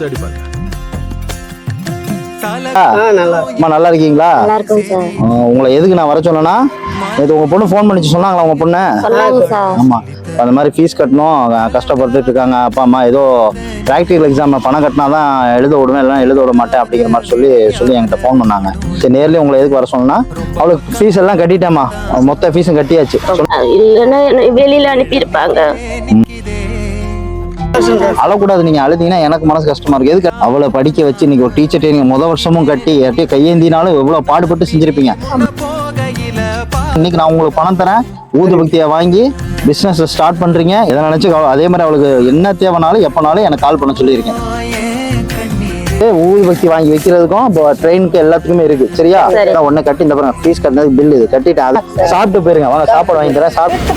தேடி பாருங்க. நல்லா இருக்கீங்களா? நல்லா இருக்கும் சார். உங்களை எதுக்கு நான் வர சொன்னேன்னா, நேற்று உங்க பொண்ணு ஃபோன் பண்ணிச்சு சொன்னாங்களா உங்க பொண்ணு? சொன்னாங்க சார். ஆமா, அந்த மாதிரி ஃபீஸ் கட்டணும், கஷ்டப்பட்டுட்டு இருக்காங்க அப்பா அம்மா, ஏதோ ப்ராக்டிகல் எக்ஸாம் பணம் கட்டினா தான் எழுத விடுவேன், இல்லைன்னா எழுத விட மாட்டேன் அப்படிங்கிற மாதிரி சொல்லி என்கிட்ட ஃபோன் பண்ணாங்க. சரி, நேர்லயே உங்களை எதுக்கு வர சொன்னா, அவளுக்கு ஃபீஸ் எல்லாம் கட்டிட்டேம்மா, மொத்த ஃபீஸும் கட்டியாச்சு. இல்லைன்னா வெளியில அனுப்பியிருப்பாங்க. அழக்கூடாது, நீங்க அழுதீங்கன்னா எனக்கு மனசு கஷ்டமா இருக்கு. எதுக்கு அவளை படிக்க வச்சு இன்னைக்கு ஒரு டீச்சர் ட்ரைனிங் முதல் வருஷமும் கட்டி யார்ட்டையும் கையேந்தினாலும் எவ்வளவு பாடுபட்டு செஞ்சிருப்பீங்க. இன்னைக்கு நான் உங்களுக்கு பணம் தரேன், ஊதுபக்தியை வாங்கி பிசினஸ் ஸ்டார்ட் பண்றீங்க, இதை நினைச்சு அதே மாதிரி அவளுக்கு என்ன தேவைனாலும் எப்பனாலும் எனக்கு கால் பண்ண சொல்லியிருக்கேன். ஊதுபக்தி வாங்கி வைக்கிறதுக்கும் ட்ரெயினுக்கு எல்லாத்துக்குமே இருக்கு, சரியா? ஒன்னு கட்டி இந்த பாருங்க, ஃபீஸ் கட்டினது பில் இது கட்டிட்டு அதை சாப்பிட்டு போயிருங்க. வாங்க சாப்பாடு வாங்கி தரேன், சாப்பிட்டு